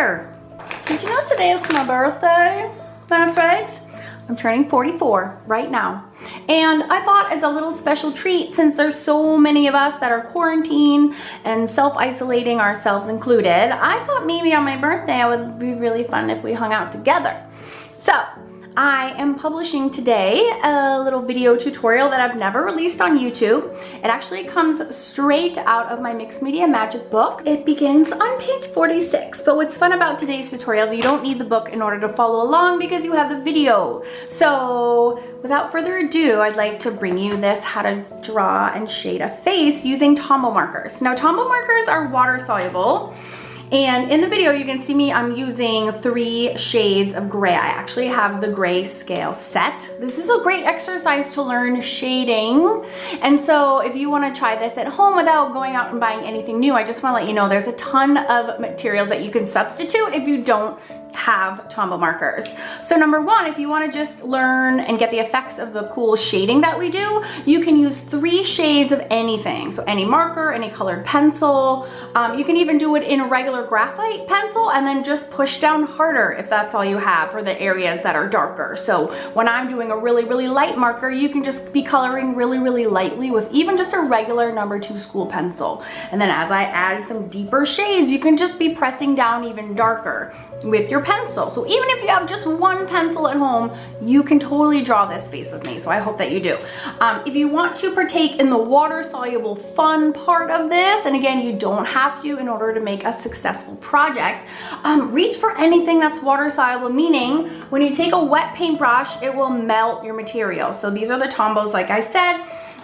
year. Did you know today is my birthday? That's right. I'm turning 44 right now. And I thought as a little special treat, since there's so many of us that are quarantined and self-isolating, ourselves included, I thought maybe on my birthday it would be really fun if we hung out together. So I am publishing today a little video tutorial that I've never released on YouTube. It actually comes straight out of my Mixed Media Magic book. It begins on page 46, but what's fun about today's tutorial is you don't need the book in order to follow along because you have the video. So without further ado, I'd like to bring you this how to draw and shade a face using Tombow markers. Now Tombow markers are water soluble. And in the video, you can see me, I'm using 3 shades of gray. I actually have the grayscale set. This is a great exercise to learn shading. And so if you wanna try this at home without going out and buying anything new, I just wanna let you know there's a ton of materials that you can substitute if you don't have Tombow markers. So number 1, if you want to just learn and get the effects of the cool shading that we do, you can use 3 shades of anything. So any marker, any colored pencil. You can even do it in a regular graphite pencil and then just push down harder if that's all you have for the areas that are darker. So when I'm doing a really, really light marker, you can just be coloring really, really lightly with even just a regular number 2 school pencil. And then as I add some deeper shades, you can just be pressing down even darker with your pencil. So even if you have just 1 pencil at home, you can totally draw this face with me. So I hope that you do. If you want to partake in the water soluble fun part of this, and again, you don't have to in order to make a successful project, reach for anything that's water soluble, meaning when you take a wet paintbrush, it will melt your material. So these are the Tombows, like I said.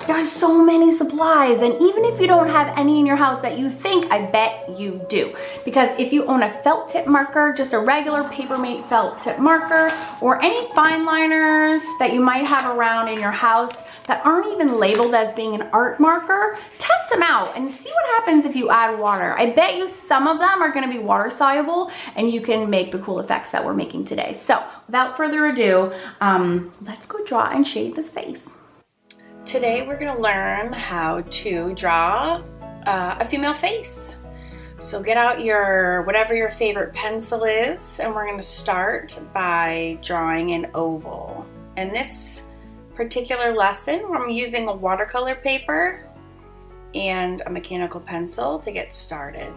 There are so many supplies, and even if you don't have any in your house that you think, I bet you do. Because if you own a felt tip marker, just a regular Papermate felt tip marker, or any fine liners that you might have around in your house that aren't even labeled as being an art marker, test them out and see what happens if you add water. I bet you some of them are gonna be water soluble and you can make the cool effects that we're making today. So without further ado, let's go draw and shade this face. Today we're going to learn how to draw a female face. So get out your whatever your favorite pencil is, and we're going to start by drawing an oval. In this particular lesson, I'm using a watercolor paper and a mechanical pencil to get started.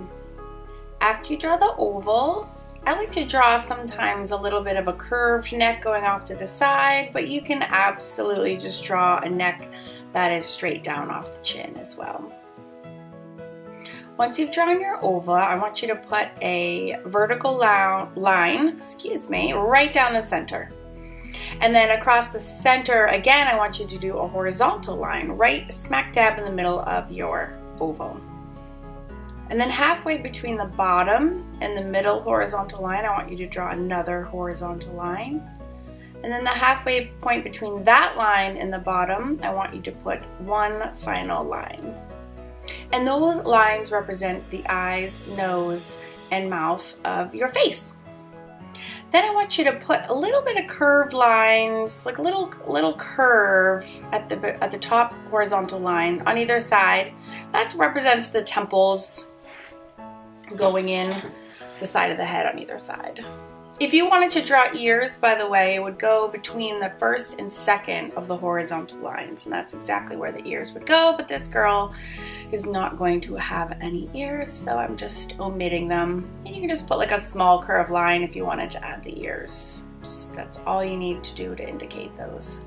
After you draw the oval, I like to draw sometimes a little bit of a curved neck going off to the side, but you can absolutely just draw a neck that is straight down off the chin as well. Once you've drawn your oval, I want you to put a vertical line, right down the center. And then across the center, again, I want you to do a horizontal line right smack dab in the middle of your oval. And then halfway between the bottom and the middle horizontal line, I want you to draw another horizontal line. And then the halfway point between that line and the bottom, I want you to put 1 final line. And those lines represent the eyes, nose, and mouth of your face. Then I want you to put a little bit of curved lines, like a little curve at the top horizontal line on either side. That represents the temples going in the side of the head on either side. If you wanted to draw ears, by the way, it would go between the first and second of the horizontal lines, and that's exactly where the ears would go, but this girl is not going to have any ears, so I'm just omitting them. And you can just put like a small curved line if you wanted to add the ears. That's all you need to do to indicate those.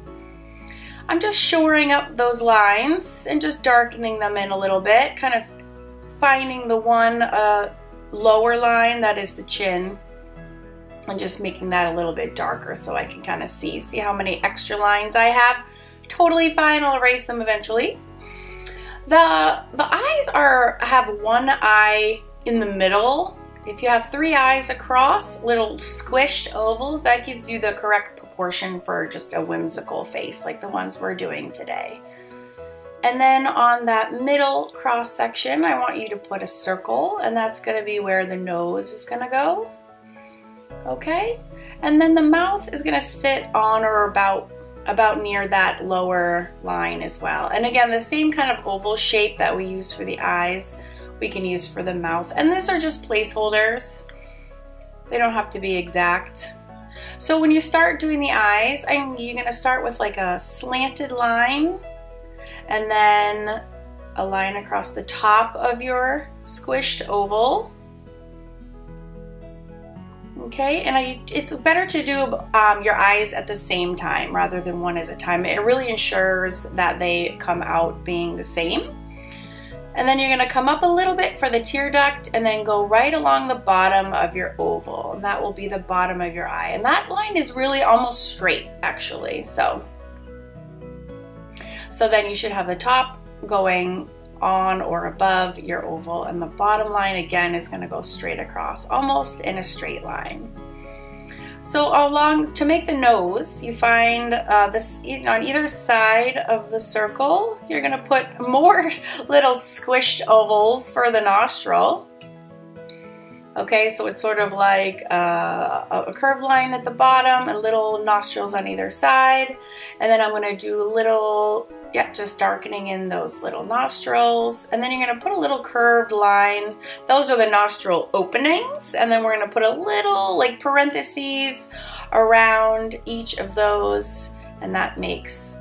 I'm just shoring up those lines and just darkening them in a little bit, kind of finding the one lower line that is the chin and just making that a little bit darker so I can kind of see how many extra lines I have. Totally fine, I'll erase them eventually. The eyes have 1 eye in the middle. If you have 3 eyes across, little squished ovals, that gives you the correct proportion for just a whimsical face like the ones we're doing today. And then on that middle cross section, I want you to put a circle, and that's going to be where the nose is going to go. Okay? And then the mouth is going to sit on or about near that lower line as well. And again, the same kind of oval shape that we use for the eyes, we can use for the mouth. And these are just placeholders. They don't have to be exact. So when you start doing the eyes, you're gonna start with like a slanted line and then a line across the top of your squished oval. Okay, and it's better to do your eyes at the same time rather than one at a time. It really ensures that they come out being the same. And then you're gonna come up a little bit for the tear duct and then go right along the bottom of your oval. And that will be the bottom of your eye. And that line is really almost straight, actually. So then you should have the top going on or above your oval, and the bottom line again is gonna go straight across, almost in a straight line. So to make the nose, you find this on either side of the circle. You're gonna put more little squished ovals for the nostril. Okay, so it's sort of like a curved line at the bottom and little nostrils on either side. And then I'm gonna do little, just darkening in those little nostrils. And then you're gonna put a little curved line. Those are the nostril openings. And then we're gonna put a little like parentheses around each of those. And that makes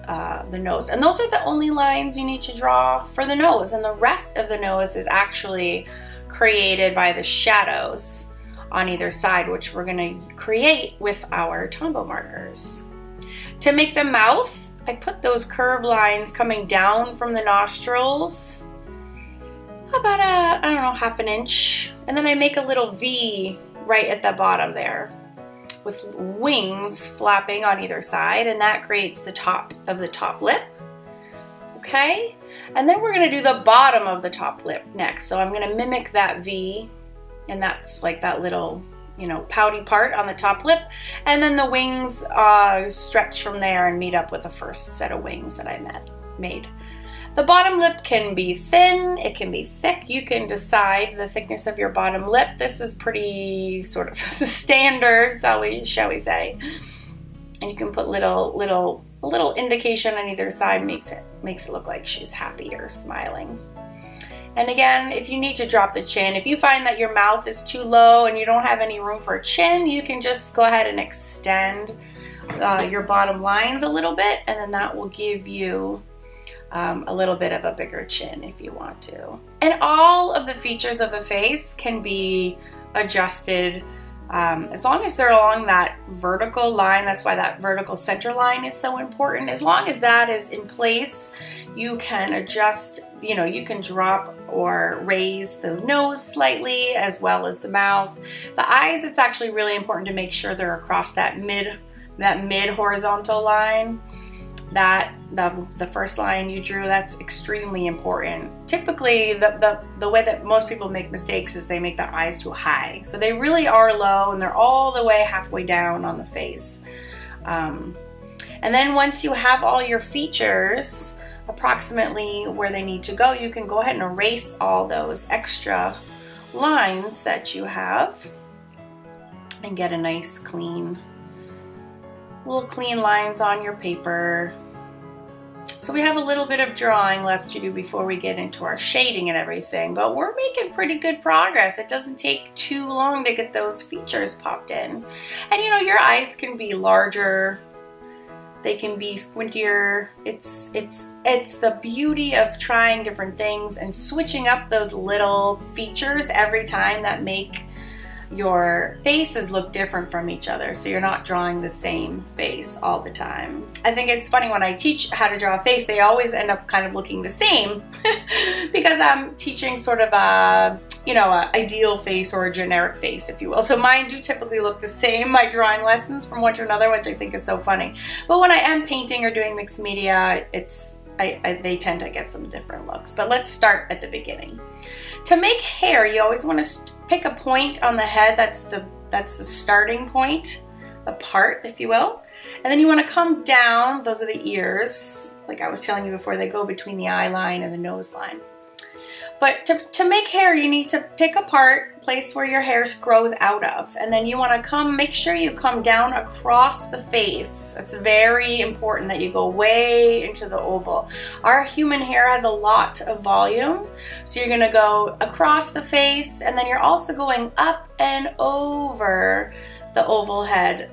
the nose. And those are the only lines you need to draw for the nose. And the rest of the nose is actually created by the shadows on either side, which we're going to create with our Tombow markers. To make the mouth, I put those curved lines coming down from the nostrils about I don't know, half an inch, and then I make a little V right at the bottom there with wings flapping on either side, and that creates the top of the top lip. Okay, and then we're going to do the bottom of the top lip next. So I'm going to mimic that V, and that's like that little, pouty part on the top lip. And then the wings stretch from there and meet up with the first set of wings that I made. The bottom lip can be thin, it can be thick. You can decide the thickness of your bottom lip. This is pretty sort of standard, shall we say. And you can put a little indication on either side, makes it look like she's happy or smiling. And again, if you need to drop the chin, if you find that your mouth is too low and you don't have any room for a chin, you can just go ahead and extend your bottom lines a little bit, and then that will give you a little bit of a bigger chin if you want to. And all of the features of the face can be adjusted as long as they're along that vertical line. That's why that vertical center line is so important. As long as that is in place, you can adjust, you can drop or raise the nose slightly as well as the mouth. The eyes, it's actually really important to make sure they're across that mid horizontal line. The first line you drew, that's extremely important. Typically, the way that most people make mistakes is they make their eyes too high. So they really are low, and they're all the way halfway down on the face. And then once you have all your features approximately where they need to go, you can go ahead and erase all those extra lines that you have and get a nice clean lines on your paper. So we have a little bit of drawing left to do before we get into our shading and everything, but we're making pretty good progress. It doesn't take too long to get those features popped in. And your eyes can be larger, they can be squintier. It's the beauty of trying different things and switching up those little features every time that make your faces look different from each other, so you're not drawing the same face all the time. I think it's funny when I teach how to draw a face, they always end up kind of looking the same because I'm teaching sort of a ideal face or a generic face, if you will. So mine do typically look the same, my drawing lessons from one to another, which I think is so funny. But when I am painting or doing mixed media, they tend to get some different looks. But let's start at the beginning. To make hair, you always want to pick a point on the head. That's the starting point, the part, if you will. And then you want to come down. Those are the ears. Like I was telling you before, they go between the eye line and the nose line. But to make hair, you need to pick a part, place where your hair grows out of, and then you want to make sure you come down across the face. It's very important that you go way into the oval. Our human hair has a lot of volume, so you're going to go across the face, and then you're also going up and over the oval head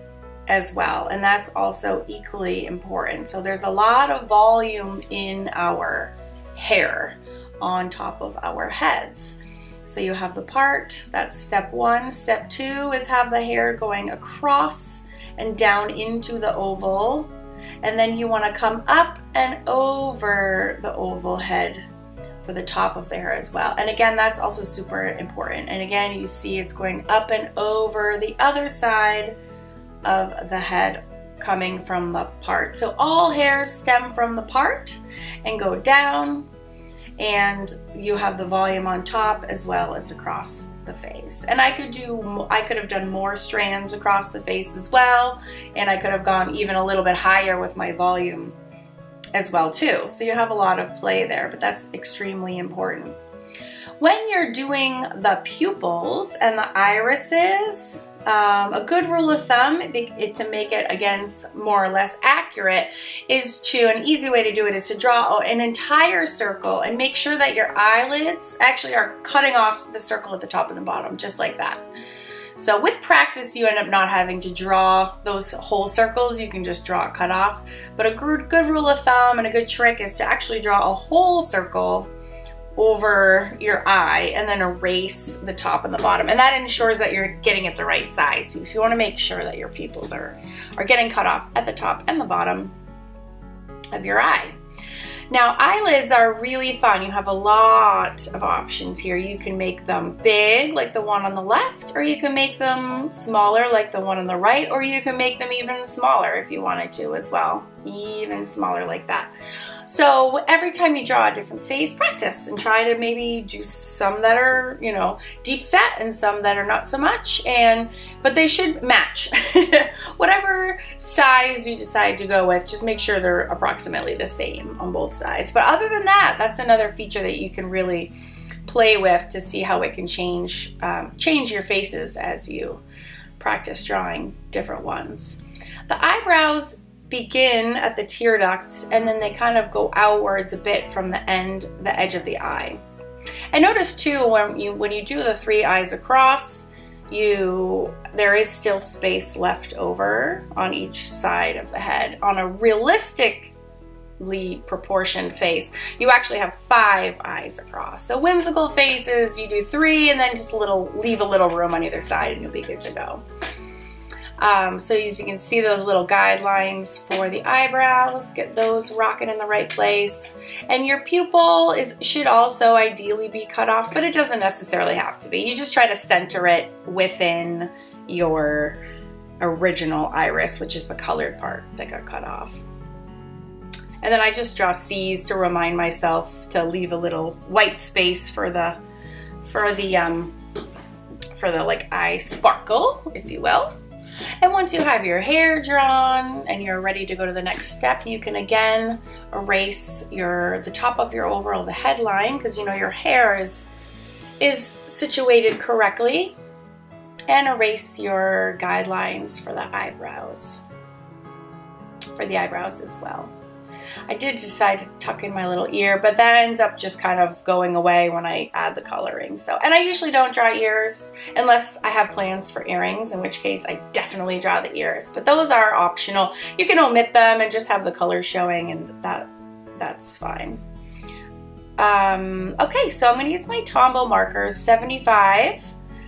as well, and that's also equally important. So there's a lot of volume in our hair on top of our heads. So you have the part, that's step one. Step two is have the hair going across and down into the oval, and then you want to come up and over the oval head for the top of the hair as well. And again, that's also super important. And again, you see it's going up and over the other side of the head coming from the part. So all hairs stem from the part and go down, and you have the volume on top as well as across the face. And I could have done more strands across the face as well, and I could have gone even a little bit higher with my volume as well too. So you have a lot of play there, but that's extremely important. When you're doing the pupils and the irises, a good rule of thumb to make it, again, more or less accurate an easy way to do it is to draw an entire circle and make sure that your eyelids actually are cutting off the circle at the top and the bottom, just like that. So with practice, you end up not having to draw those whole circles. You can just draw it cut off. But a good rule of thumb and a good trick is to actually draw a whole circle over your eye and then erase the top and the bottom, and that ensures that you're getting it the right size. So you want to make sure that your pupils are getting cut off at the top and the bottom of your eye. Now, eyelids are really fun. You have a lot of options here. You can make them big, like the one on the left, or you can make them smaller, like the one on the right, or you can make them even smaller if you wanted to as well. Even smaller like that. So every time you draw a different face, practice and try to maybe do some that are, you know, deep set and some that are not so much, but they should match. Whatever size you decide to go with, just make sure they're approximately the same on both sides. But other than that, that's another feature that you can really play with to see how it can change your faces as you practice drawing different ones. The eyebrows begin at the tear ducts, and then they kind of go outwards a bit from the edge of the eye. And notice too, when you do the three eyes across, there is still space left over on each side of the head. On a realistically proportioned face, you actually have 5 eyes across. So whimsical faces, you do 3 and then just leave a little room on either side and you'll be good to go. So as you can see, those little guidelines for the eyebrows, get those rocking in the right place. And your pupil should also ideally be cut off, but it doesn't necessarily have to be. You just try to center it within your original iris, which is the colored part that got cut off. And then I just draw C's to remind myself to leave a little white space for the like eye sparkle, if you will. And once you have your hair drawn and you're ready to go to the next step, you can again erase the top of your overall, the headline, because you know your hair is situated correctly, and erase your guidelines for the eyebrows as well. I did decide to tuck in my little ear, but that ends up just kind of going away when I add the coloring. And I usually don't draw ears unless I have plans for earrings, in which case I definitely draw the ears. But those are optional. You can omit them and just have the color showing, and that's fine. Okay, so I'm going to use my Tombow markers, 75,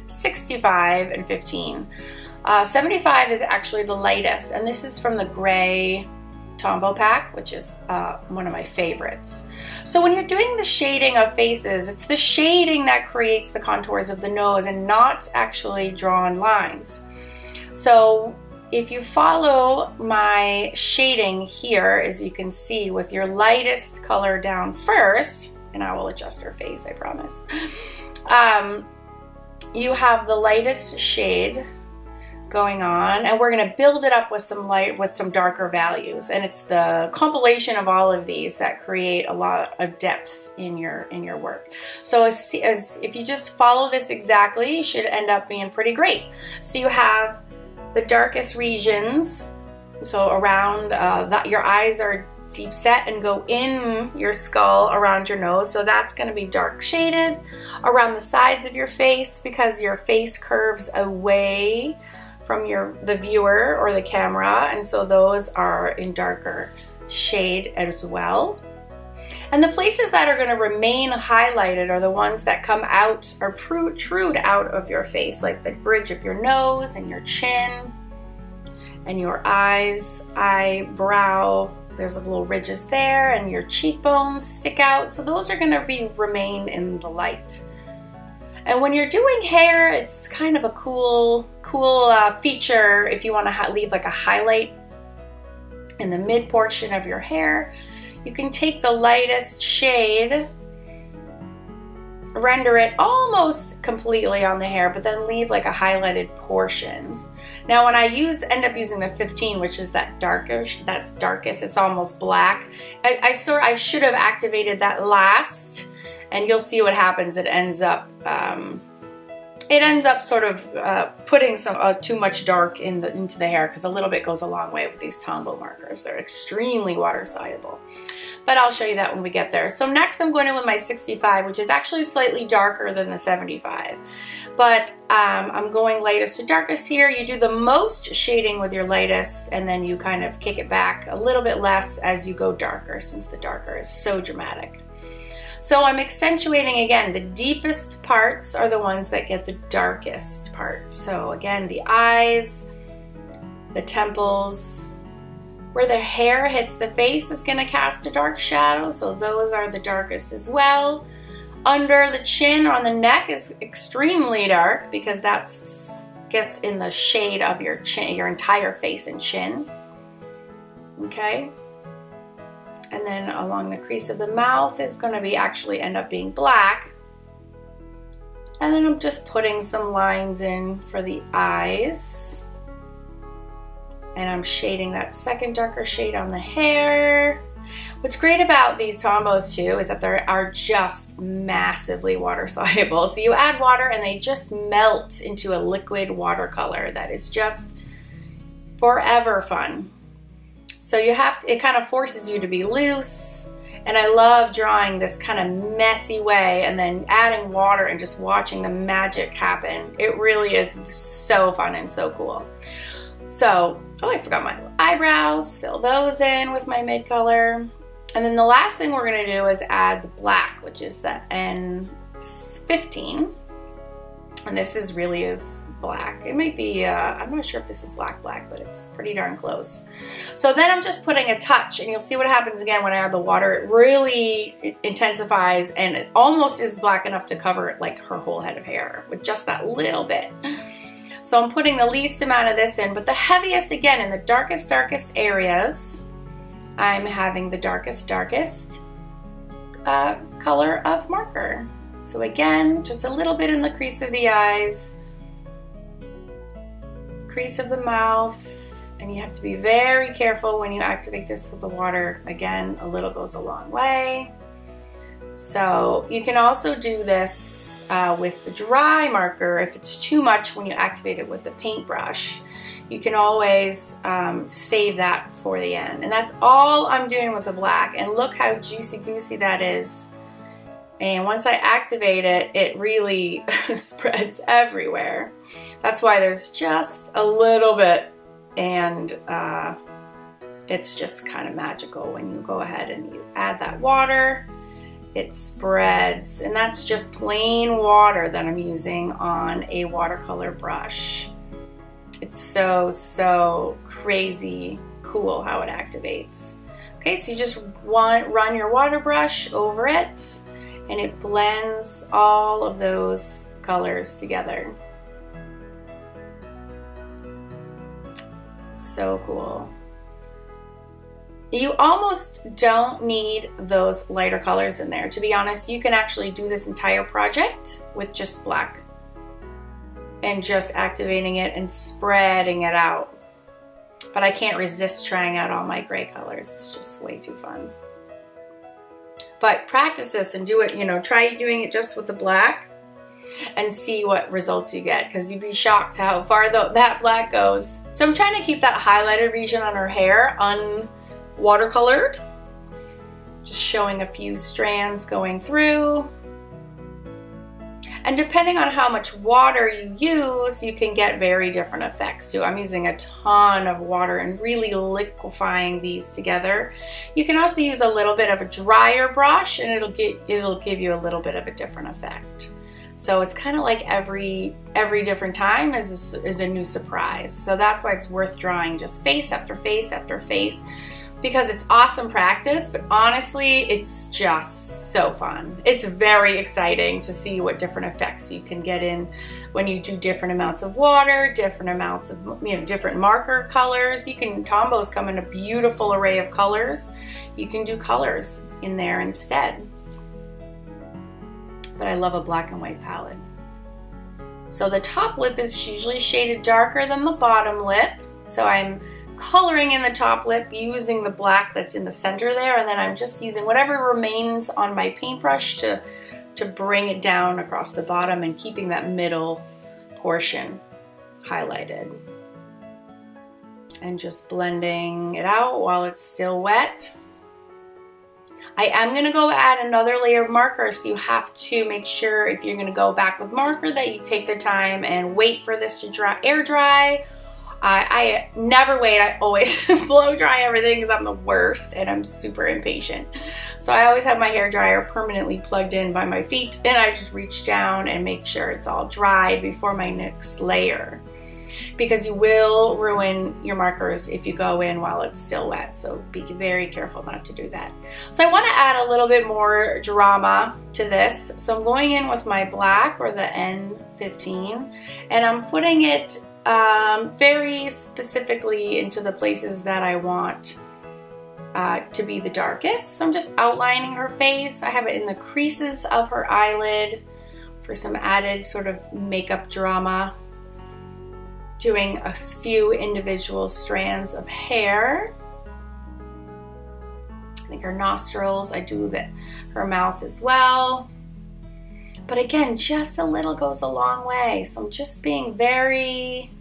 65, and 15. 75 is actually the lightest, and this is from the gray Tombow pack, which is one of my favorites. So when you're doing the shading of faces, it's the shading that creates the contours of the nose and not actually drawn lines. So if you follow my shading here, as you can see, with your lightest color down first, and I will adjust your face, I promise, you have the lightest shade going on, and we're going to build it up with some light, with some darker values. And it's the compilation of all of these that create a lot of depth in your work. So as if you just follow this exactly, you should end up being pretty great. So you have the darkest regions, so around your eyes are deep set and go in your skull around your nose, so that's going to be dark shaded. Around the sides of your face, because your face curves away from the viewer or the camera, and so those are in darker shade as well. And the places that are going to remain highlighted are the ones that come out or protrude out of your face, like the bridge of your nose and your chin and your eyes, eyebrow. There's little ridges there, and your cheekbones stick out. So those are going to remain in the light. And when you're doing hair, it's kind of a cool feature if you want to leave like a highlight in the mid portion of your hair. You can take the lightest shade, render it almost completely on the hair, but then leave like a highlighted portion. Now when I end up using the 15, which is that's darkest, it's almost black. I should have activated that last, and you'll see what happens. It ends up sort of putting some too much dark into the hair, because a little bit goes a long way with these Tombow markers. They're extremely water soluble. But I'll show you that when we get there. So next I'm going in with my 65, which is actually slightly darker than the 75. But I'm going lightest to darkest here. You do the most shading with your lightest, and then you kind of kick it back a little bit less as you go darker, since the darker is so dramatic. So I'm accentuating again. The deepest parts are the ones that get the darkest parts. So again, the eyes, the temples, where the hair hits the face is going to cast a dark shadow, so those are the darkest as well. Under the chin or on the neck is extremely dark, because that gets in the shade of your chin, your entire face and chin. Okay. And then along the crease of the mouth is going to actually end up being black. And then I'm just putting some lines in for the eyes. And I'm shading that second darker shade on the hair. What's great about these Tombows too is that they are just massively water soluble. So you add water and they just melt into a liquid watercolor that is just forever fun. So it kind of forces you to be loose. And I love drawing this kind of messy way and then adding water and just watching the magic happen. It really is so fun and so cool. So, I forgot my eyebrows. Fill those in with my mid color. And then the last thing we're going to do is add the black, which is the N15. And this really is black. It might be, I'm not sure if this is black, but it's pretty darn close. So then I'm just putting a touch, and you'll see what happens again when I add the water. It really intensifies, and it almost is black enough to cover like her whole head of hair with just that little bit. So I'm putting the least amount of this in, but the heaviest, again, in the darkest areas, I'm having the darkest color of marker. So again, just a little bit in the crease of the eyes, crease of the mouth, and you have to be very careful when you activate this with the water. Again, a little goes a long way. So you can also do this with the dry marker if it's too much when you activate it with the paintbrush. You can always save that for the end. And that's all I'm doing with the black. And look how juicy-goosey that is. And once I activate it, it really spreads everywhere. That's why there's just a little bit, and it's just kind of magical when you go ahead and you add that water. It spreads, and that's just plain water that I'm using on a watercolor brush. It's so crazy cool how it activates. Okay, so you just run your water brush over it, and it blends all of those colors together. So cool. You almost don't need those lighter colors in there. To be honest, you can actually do this entire project with just black. and just activating it and spreading it out. But I can't resist trying out all my gray colors. It's just way too fun. But practice this and do it, you know, try doing it just with the black and see what results you get, because you'd be shocked how far that black goes. So I'm trying to keep that highlighted region on her hair unwatercolored. Just showing a few strands going through. And depending on how much water you use, you can get very different effects too. I'm using a ton of water and really liquefying these together. You can also use a little bit of a drier brush and it'll give you a little bit of a different effect. So it's kind of like every different time is a new surprise. So that's why it's worth drawing just face after face after face, because it's awesome practice, but honestly, it's just so fun. It's very exciting to see what different effects you can get in when you do different amounts of water, different amounts of, you know, different marker colors. You can, Tombows come in a beautiful array of colors. You can do colors in there instead. But I love a black and white palette. So the top lip is usually shaded darker than the bottom lip. So I'm coloring in the top lip using the black that's in the center there, and then I'm just using whatever remains on my paintbrush to bring it down across the bottom and keeping that middle portion highlighted. And just blending it out while it's still wet. I am going to go add another layer of marker, so you have to make sure if you're going to go back with marker that you take the time and wait for this to air dry. I never wait. I always blow dry everything because I'm the worst and I'm super impatient. So I always have my hair dryer permanently plugged in by my feet, and I just reach down and make sure it's all dried before my next layer, because you will ruin your markers if you go in while it's still wet. So be very careful not to do that. So I want to add a little bit more drama to this. So I'm going in with my black, or the N15, and I'm putting it very specifically into the places that I want to be the darkest. So I'm just outlining her face. I have it in the creases of her eyelid for some added sort of makeup drama. Doing a few individual strands of hair. I think her nostrils, I do her mouth as well. But again, just a little goes a long way. So I'm just being very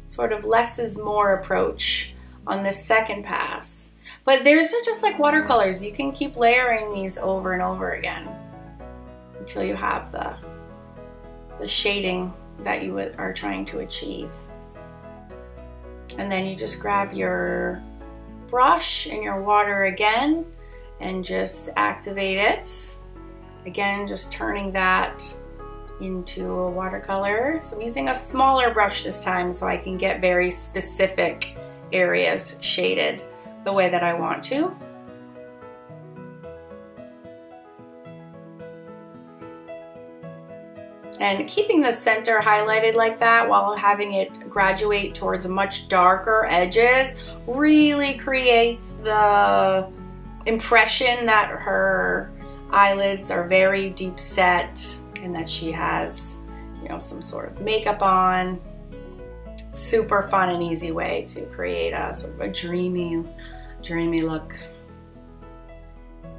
sort of less is more approach on this second pass. But there's just like watercolors. You can keep layering these over and over again until you have the shading that you are trying to achieve. And then you just grab your brush and your water again and just activate it. Again, just turning that into a watercolor. So I'm using a smaller brush this time so I can get very specific areas shaded the way that I want to. And keeping the center highlighted like that while having it graduate towards much darker edges really creates the impression that her eyelids are very deep set and that she has, you know, some sort of makeup on. Super fun and easy way to create a sort of a dreamy look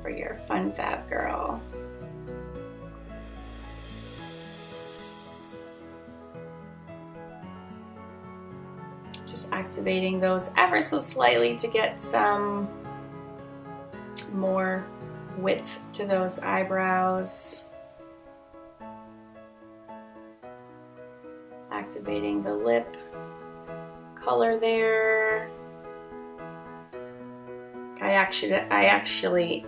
for your fun fab girl. Just activating those ever so slightly to get some more width to those eyebrows. Activating the lip color there. I actually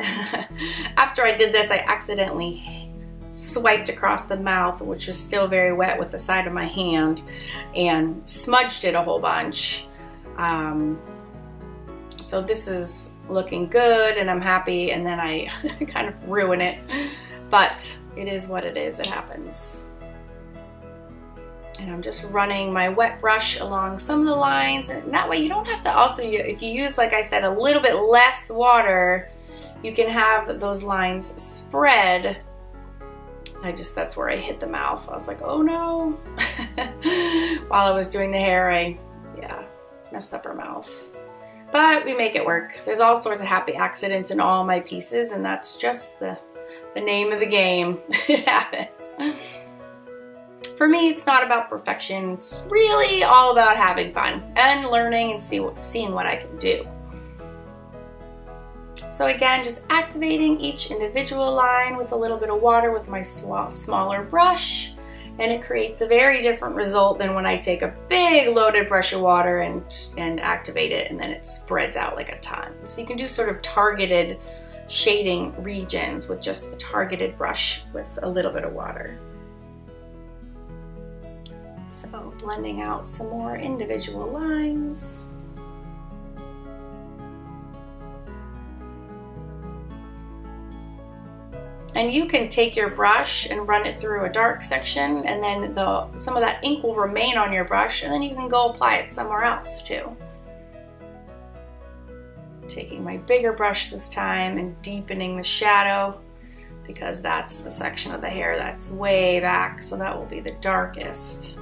after I did this, I accidentally swiped across the mouth, which was still very wet, with the side of my hand and smudged it a whole bunch. So this is looking good and I'm happy, and then I kind of ruin it, but it is what it is. It happens. And I'm just running my wet brush along some of the lines, and that way you don't have to also, if you use, like I said, a little bit less water, you can have those lines spread. That's where I hit the mouth. I was like, oh no. while I was doing the hair, I messed up her mouth. But we make it work. There's all sorts of happy accidents in all my pieces, and that's just the name of the game. It happens. For me, it's not about perfection. It's really all about having fun and learning and seeing what I can do. So again, just activating each individual line with a little bit of water with my smaller brush, and it creates a very different result than when I take a big loaded brush of water and activate it, and then it spreads out like a ton. So you can do sort of targeted shading regions with just a targeted brush with a little bit of water. So blending out some more individual lines. And you can take your brush and run it through a dark section, and then some of that ink will remain on your brush, and then you can go apply it somewhere else too. Taking my bigger brush this time and deepening the shadow, because that's the section of the hair that's way back, so that will be the darkest.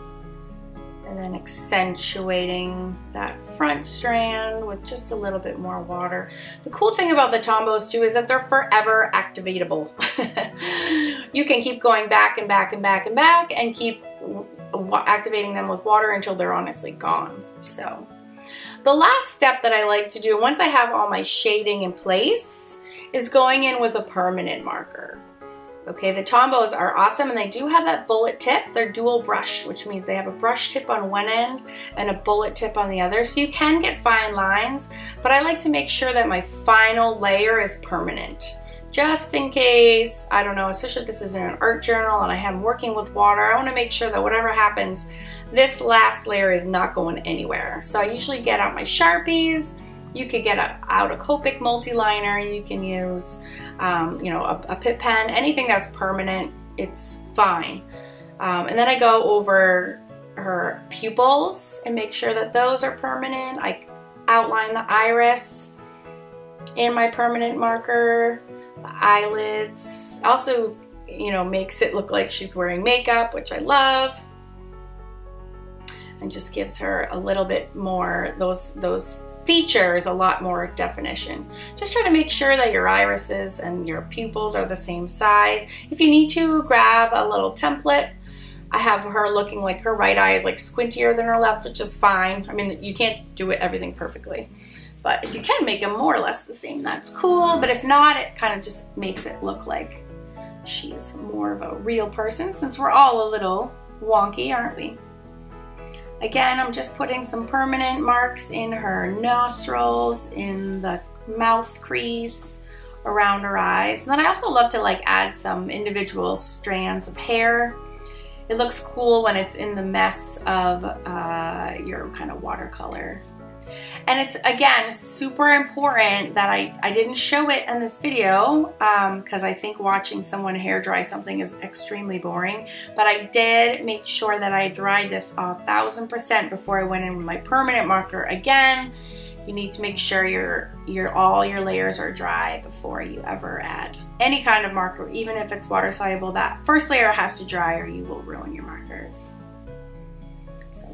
And then accentuating that front strand with just a little bit more water. The cool thing about the Tombows too is that they're forever activatable. You can keep going back and back and back and back and keep activating them with water until they're honestly gone. So the last step that I like to do once I have all my shading in place is going in with a permanent marker. Okay, the Tombows are awesome, and they do have that bullet tip. They're dual brushed, which means they have a brush tip on one end and a bullet tip on the other. So you can get fine lines, but I like to make sure that my final layer is permanent. Just in case, I don't know, especially if this is in an art journal and I am working with water, I want to make sure that whatever happens, this last layer is not going anywhere. So I usually get out my Sharpies. You could get out a Copic multi-liner. You can use, you know, a Pip pen, anything that's permanent, it's fine. And then I go over her pupils and make sure that those are permanent. I outline the iris in my permanent marker, the eyelids. Also, you know, makes it look like she's wearing makeup, which I love. And just gives her a little bit more, those features a lot more definition. Just try to make sure that your irises and your pupils are the same size. If you need to, grab a little template. I have her looking like her right eye is like squintier than her left, which is fine. I mean, you can't do everything perfectly. But if you can make them more or less the same, that's cool. But if not, it kind of just makes it look like she's more of a real person, since we're all a little wonky, aren't we? Again, I'm just putting some permanent marks in her nostrils, in the mouth crease, around her eyes. And then I also love to like add some individual strands of hair. It looks cool when it's in the mess of your kind of watercolor. And it's, again, super important that I didn't show it in this video because I think watching someone hair dry something is extremely boring. But I did make sure that I dried this 1000% before I went in with my permanent marker. Again, you need to make sure all your layers are dry before you ever add any kind of marker, even if it's water soluble. That first layer has to dry or you will ruin your markers.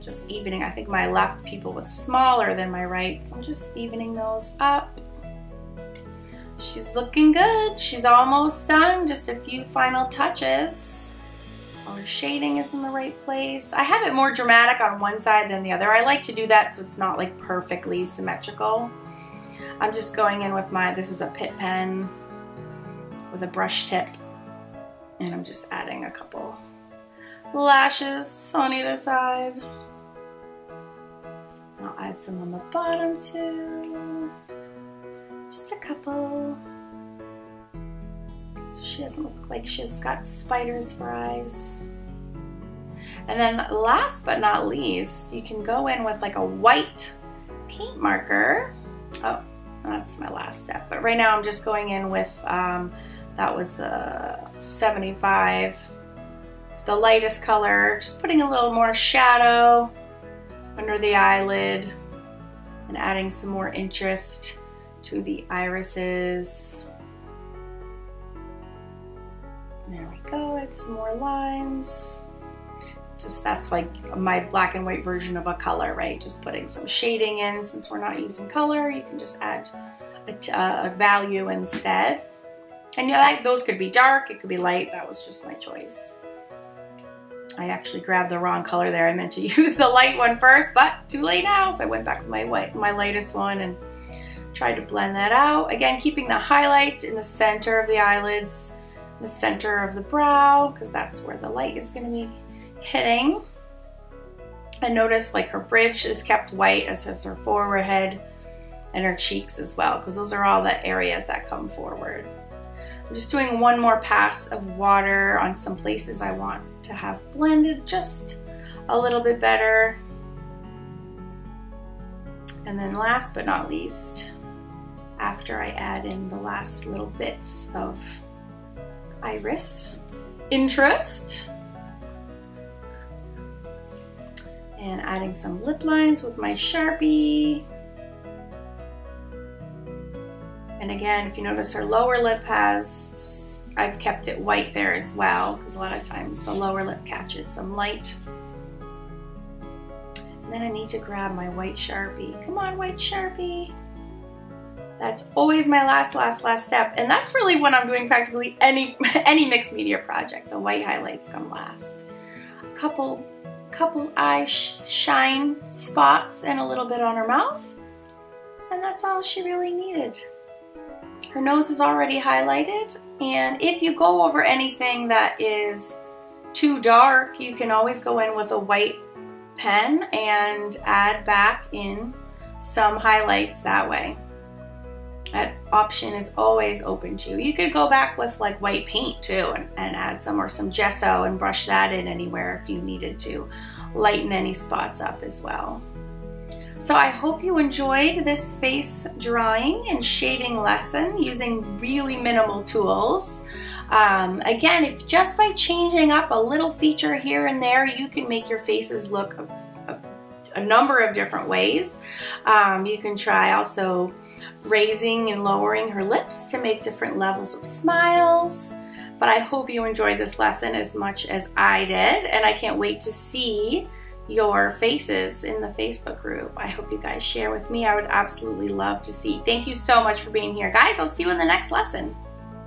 Just evening. I think my left pupil was smaller than my right, so I'm just evening those up. She's looking good. She's almost done. Just a few final touches. All her shading is in the right place. I have it more dramatic on one side than the other. I like to do that so it's not like perfectly symmetrical. I'm just going in with this is a Pip pen with a brush tip, and I'm just adding a couple lashes on either side. I'll add some on the bottom too. Just a couple. So she doesn't look like she's got spiders for eyes. And then last but not least, you can go in with like a white paint marker. Oh, that's my last step. But right now I'm just going in with, that was the 75. It's the lightest color, just putting a little more shadow under the eyelid and adding some more interest to the irises. There we go, add some more lines. Just that's like my black and white version of a color, right? Just putting some shading in. Since we're not using color, you can just add a value instead. And you know, like those could be dark, it could be light. That was just my choice. I actually grabbed the wrong color there. I meant to use the light one first, but too late now. So I went back with my lightest one and tried to blend that out. Again, keeping the highlight in the center of the eyelids, the center of the brow, because that's where the light is going to be hitting. And notice like her bridge is kept white, as is her forehead and her cheeks as well, because those are all the areas that come forward. I'm just doing one more pass of water on some places I want to have blended just a little bit better. And then last but not least, after I add in the last little bits of iris interest, and adding some lip lines with my Sharpie. And again, if you notice her lower lip has, I've kept it white there as well, because a lot of times the lower lip catches some light. And then I need to grab my white Sharpie. Come on, white Sharpie. That's always my last step. And that's really when I'm doing practically any mixed media project. The white highlights come last. A couple eye shine spots and a little bit on her mouth. And that's all she really needed. Her nose is already highlighted, and if you go over anything that is too dark, you can always go in with a white pen and add back in some highlights that way. That option is always open to you. You could go back with like white paint too and add some, or some gesso, and brush that in anywhere if you needed to lighten any spots up as well. So I hope you enjoyed this face drawing and shading lesson using really minimal tools. Again, if just by changing up a little feature here and there, you can make your faces look a number of different ways. You can try also raising and lowering her lips to make different levels of smiles. But I hope you enjoyed this lesson as much as I did, and I can't wait to see your faces in the Facebook group. I hope you guys share with me. I would absolutely love to see. Thank you so much for being here. Guys, I'll see you in the next lesson.